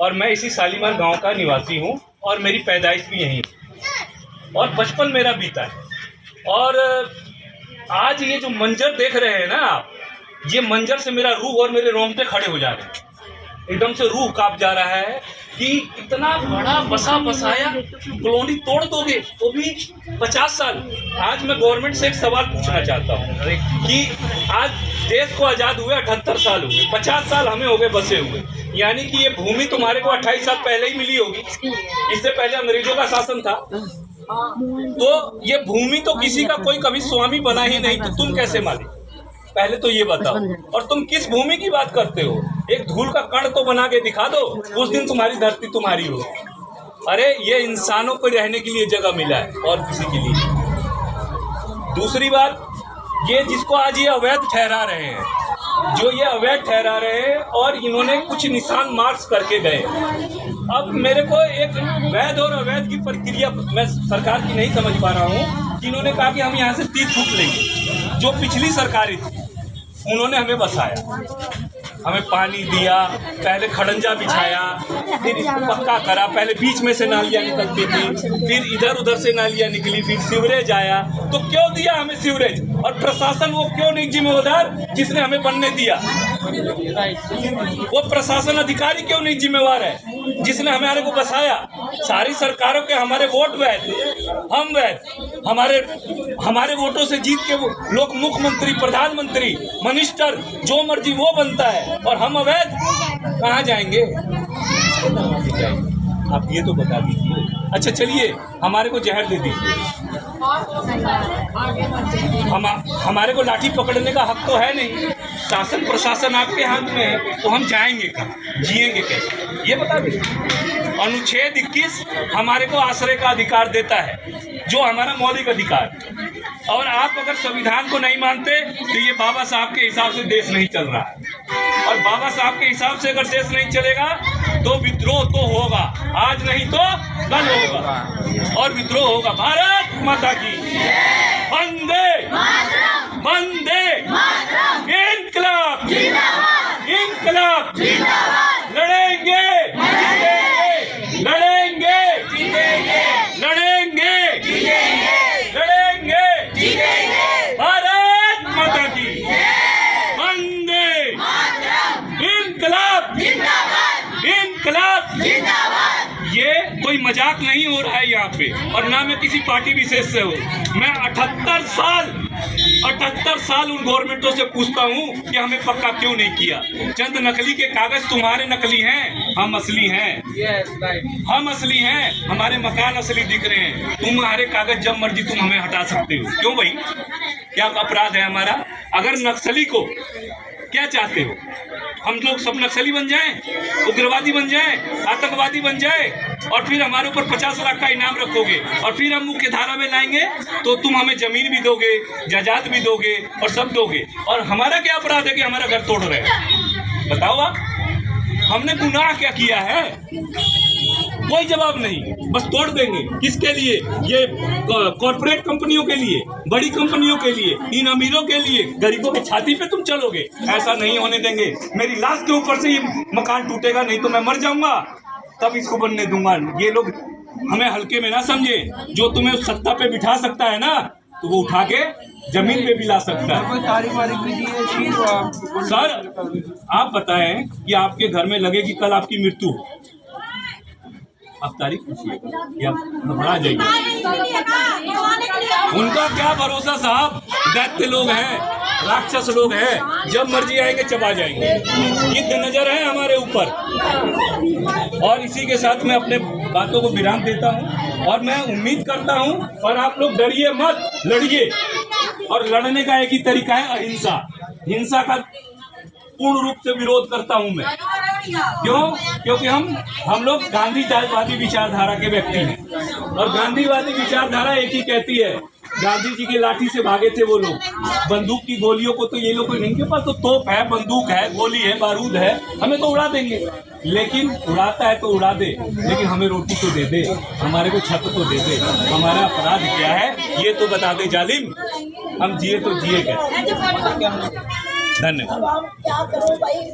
और मैं इसी शालीमार गांव का निवासी हूं और मेरी पैदाइश भी यहीं और बचपन मेरा बीता है। और आज ये जो मंजर देख रहे हैं ना आप, ये मंजर से मेरा रूह और मेरे रोंगटे खड़े हो जा रहे हैं। एकदम से रूह कांप जा रहा है कि इतना बड़ा बसा बसाया कॉलोनी तोड़ दोगे, वो भी 50 साल। आज मैं गवर्नमेंट से एक सवाल पूछना चाहता हूँ कि आज देश को आज़ाद हुए 78 साल हुए, 50 साल हमें हो गए बसे हुए, यानी कि ये भूमि तुम्हारे को 28 साल पहले ही मिली होगी। इससे पहले अंग्रेजों का शासन था, तो ये भूमि तो किसी का कोई कभी स्वामी बना ही नहीं, तो तुम कैसे मालिक? पहले तो ये बताओ। और तुम किस भूमि की बात करते हो? एक धूल का कण तो बना के दिखा दो, उस दिन तुम्हारी धरती तुम्हारी हो। अरे ये इंसानों को रहने के लिए जगह मिला है और किसी के लिए। दूसरी बात, ये जिसको आज ये अवैध ठहरा रहे हैं, जो ये अवैध ठहरा रहे हैं और इन्होंने कुछ निशान मार्क्स करके गए। अब मेरे को एक वैध और अवैध की प्रक्रिया मैं सरकार की नहीं समझ पा रहा हूँ। इन्होंने कहा कि हम यहाँ से 30 फुट लेंगे, जो पिछली सरकारें थी उन्होंने हमें बसाया, हमें पानी दिया, पहले खड़ंजा बिछाया, फिर इसको पक्का करा। पहले बीच में से नालियाँ निकलती थी, फिर इधर उधर से नालियाँ निकली, फिर सीवरेज आया। तो क्यों दिया हमें सीवरेज? और प्रशासन वो क्यों नहीं जिम्मेदार जिसने हमें बनने दिया? वो प्रशासन अधिकारी क्यों नहीं जिम्मेवार है जिसने हमारे को बसाया? सारी सरकारों के हमारे वोट वैध, हम वैध, हमारे वोटों से जीत के वो लोग मुख्यमंत्री, प्रधानमंत्री, मिनिस्टर जो मर्जी वो बनता है, और हम अवैध कहाँ जाएंगे? आप ये तो बता दीजिए। अच्छा चलिए, हमारे को जहर दे दीजिए, हमारे को लाठी पकड़ने का हक तो है नहीं। शासन प्रशासन आपके हाथ में है, तो हम जाएंगे कहाँ, जिएंगे कैसे, ये बता दीजिए। अनुच्छेद 21 हमारे को आश्रय का अधिकार देता है, जो हमारा मौलिक अधिकार। और आप अगर संविधान को नहीं मानते तो ये बाबा साहब के हिसाब से देश नहीं चल रहा है। और बाबा साहब के हिसाब से अगर देश नहीं चलेगा तो विद्रोह तो होगा, आज नहीं तो कल होगा, और विद्रोह होगा। भारत माता की वंदे वंदे, इनकलाब इनकलाब, लड़ेंगे लड़ेंगे लड़ेंगे लड़ेंगे, भारत माता की वंदे, इनकलाब इनकलाब। ये कोई मजाक नहीं हो रहा है यहाँ पे, और ना मैं किसी पार्टी विशेष से हूँ। मैं 78 साल उन गवर्नमेंटों से पूछता हूँ कि हमें पक्का क्यों नहीं किया। चंद नकली के कागज तुम्हारे नकली हैं, हम असली हैं। हम असली हैं, हमारे मकान असली दिख रहे हैं। तुम्हारे कागज जब मर्जी तुम हमें हटा सकते हो। क्यों भाई, क्या अपराध है हमारा? अगर नक्सली को क्या चाहते हो, हम लोग सब नक्सली बन जाएं, उग्रवादी बन जाएं, आतंकवादी बन जाएं, और फिर हमारे ऊपर 50 लाख का इनाम रखोगे, और फिर हम मुख्य धारा में लाएंगे तो तुम हमें जमीन भी दोगे, जायदाद भी दोगे और सब दोगे। और हमारा क्या अपराध है कि हमारा घर तोड़ रहे हैं? बताओ आप, हमने गुनाह क्या किया है? कोई जवाब नहीं, बस तोड़ देंगे। किसके लिए? ये कॉर्पोरेट कंपनियों के लिए, बड़ी कंपनियों के लिए, इन अमीरों के लिए। गरीबों की छाती पे तुम चलोगे? ऐसा नहीं होने देंगे। मेरी लाश के ऊपर से ये मकान टूटेगा, नहीं तो मैं मर जाऊंगा, तब इसको बनने दूंगा। ये लोग हमें हल्के में ना समझे। जो तुम्हें उस सत्ता पे बिठा सकता है ना, तो वो उठा के जमीन पे भी ला सकता है। सर आप बताएं कि आपके घर में लगेगी कल आपकी मृत्यु, आप तारीख पूछिएगा या घबरा जाइए? उनका क्या भरोसा साहब, दैत्य लोग हैं, राक्षस लोग हैं, जब मर्जी आएंगे चबा जाएंगे। गिद्ध नजर है हमारे ऊपर। और इसी के साथ मैं अपने बातों को विराम देता हूं, और मैं उम्मीद करता हूं, और आप लोग डरिए मत, लड़िए। और लड़ने का एक ही तरीका है अहिंसा। हिंसा का पूर्ण रूप से विरोध करता हूं मैं। क्यों? क्योंकि हम लोग गांधीवादी विचारधारा के व्यक्ति हैं, और गांधीवादी विचारधारा एक ही कहती है, गांधी जी के लाठी से भागे थे वो लोग, बंदूक की गोलियों को तो ये लोग, इनके पास तो तोप है, बंदूक है, गोली है, बारूद है, हमें तो उड़ा देंगे। लेकिन उड़ाता है तो उड़ा दे, लेकिन हमें रोटी तो दे दे, हमारे को छत तो दे दे। हमारा अपराध क्या है ये तो बता दे जालिम, हम जिए तो जिए कैसे? धन्यवाद।